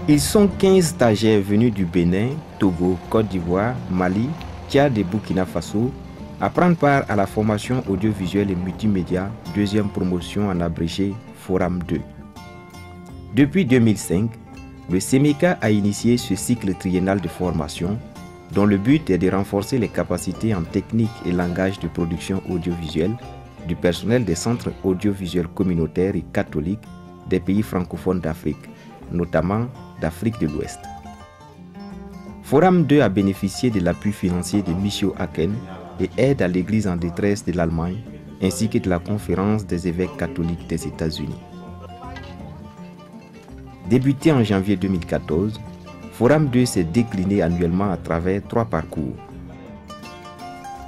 Ils sont 15 stagiaires venus du Bénin, Togo, Côte d'Ivoire, Mali, Tchad et Burkina Faso à prendre part à la formation audiovisuelle et multimédia, deuxième promotion en abrégé Forum 2. Depuis 2005, le CEMECA a initié ce cycle triennal de formation dont le but est de renforcer les capacités en technique et langage de production audiovisuelle du personnel des centres audiovisuels communautaires et catholiques des pays francophones d'Afrique, notamment d'Afrique de l'Ouest. Forum 2 a bénéficié de l'appui financier de Michio Aken et aide à l'Église en détresse de l'Allemagne, ainsi que de la Conférence des évêques catholiques des États-Unis. Débuté en janvier 2014, Forum 2 s'est décliné annuellement à travers 3 parcours.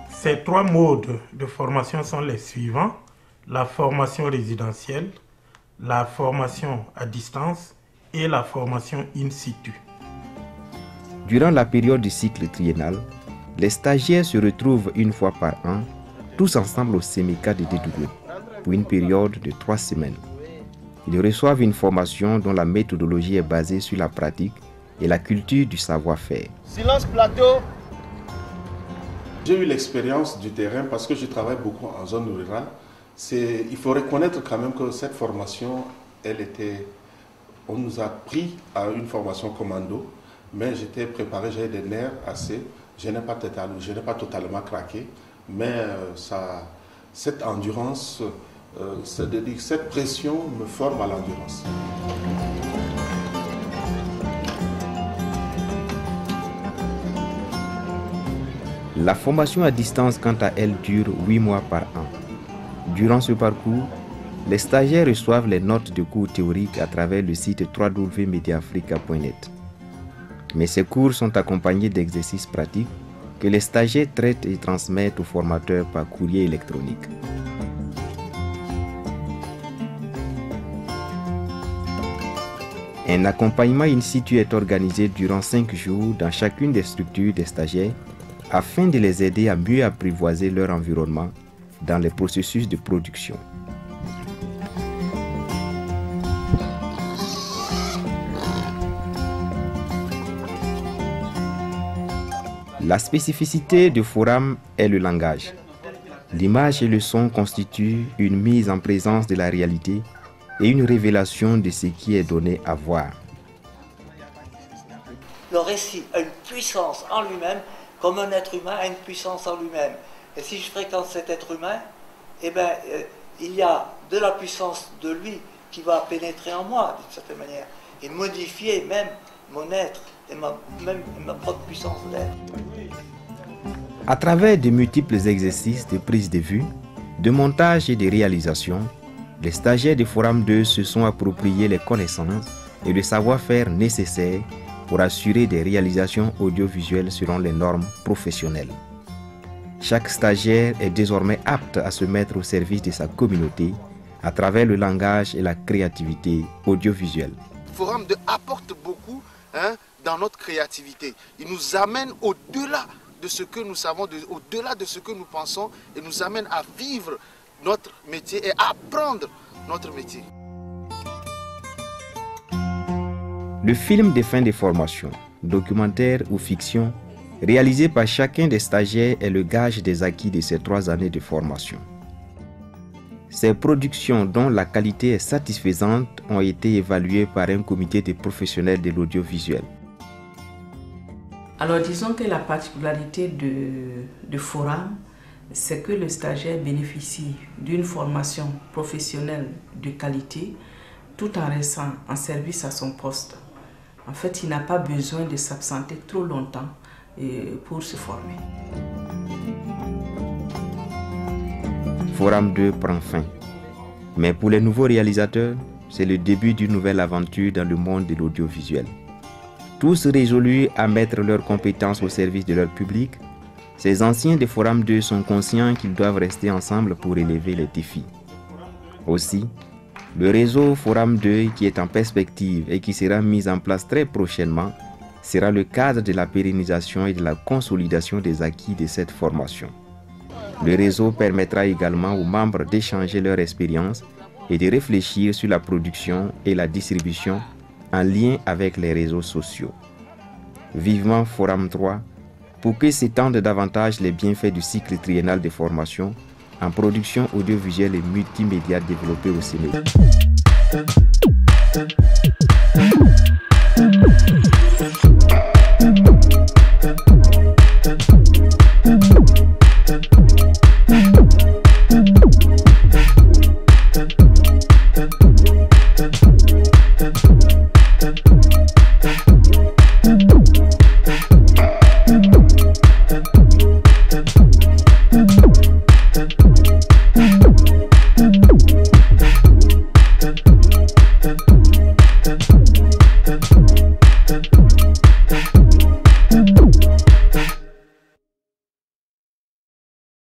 Ces 3 modes de formation sont les suivants: la formation résidentielle, la formation à distance et la formation in situ. Durant la période du cycle triennal, les stagiaires se retrouvent une fois par an, tous ensemble au CEMECA de Dédougou, pour une période de 3 semaines. Ils reçoivent une formation dont la méthodologie est basée sur la pratique et la culture du savoir-faire. Silence plateau. J'ai eu l'expérience du terrain parce que je travaille beaucoup en zone rurale. Il faut reconnaître quand même que cette formation, on nous a pris à une formation commando, mais j'étais préparé, j'avais des nerfs assez. Je n'ai pas totalement craqué, mais cette endurance, cette pression me forme à l'endurance. La formation à distance, quant à elle, dure 8 mois par an. Durant ce parcours, les stagiaires reçoivent les notes de cours théoriques à travers le site www.mediaafrica.net. Mais ces cours sont accompagnés d'exercices pratiques que les stagiaires traitent et transmettent aux formateurs par courrier électronique. Un accompagnement in situ est organisé durant 5 jours dans chacune des structures des stagiaires afin de les aider à mieux apprivoiser leur environnement dans les processus de production. La spécificité du forum est le langage. L'image et le son constituent une mise en présence de la réalité et une révélation de ce qui est donné à voir. Le récit a une puissance en lui-même, comme un être humain a une puissance en lui-même. Et si je fréquente cet être humain, eh bien, il y a de la puissance de lui qui va pénétrer en moi, d'une certaine manière, et modifier même mon être et ma propre puissance d'être. À travers de multiples exercices de prise de vue, de montage et de réalisation, les stagiaires du Forum 2 se sont appropriés les connaissances et le savoir-faire nécessaires pour assurer des réalisations audiovisuelles selon les normes professionnelles. Chaque stagiaire est désormais apte à se mettre au service de sa communauté à travers le langage et la créativité audiovisuelle. Le Forum 2 apporte beaucoup dans notre créativité. Il nous amène au-delà de ce que nous savons, au-delà de ce que nous pensons, et nous amène à vivre notre métier et à apprendre notre métier. Le film de fin de formation, documentaire ou fiction, réalisé par chacun des stagiaires est le gage des acquis de ces 3 années de formation. Ces productions dont la qualité est satisfaisante ont été évaluées par un comité de professionnels de l'audiovisuel. Alors disons que la particularité de Forum, c'est que le stagiaire bénéficie d'une formation professionnelle de qualité tout en restant en service à son poste. En fait, il n'a pas besoin de s'absenter trop longtemps pour se former. Forum 2 prend fin. Mais pour les nouveaux réalisateurs, c'est le début d'une nouvelle aventure dans le monde de l'audiovisuel. Tous résolus à mettre leurs compétences au service de leur public, ces anciens de Forum 2 sont conscients qu'ils doivent rester ensemble pour relever les défis. Aussi, Le réseau Forum 2 qui est en perspective et qui sera mis en place très prochainement sera le cadre de la pérennisation et de la consolidation des acquis de cette formation. Le réseau permettra également aux membres d'échanger leur expérience et de réfléchir sur la production et la distribution en lien avec les réseaux sociaux. Vivement Forum 3 pour que s'étendent davantage les bienfaits du cycle triennal de formation en production audiovisuelle et multimédia développé au Sénégal.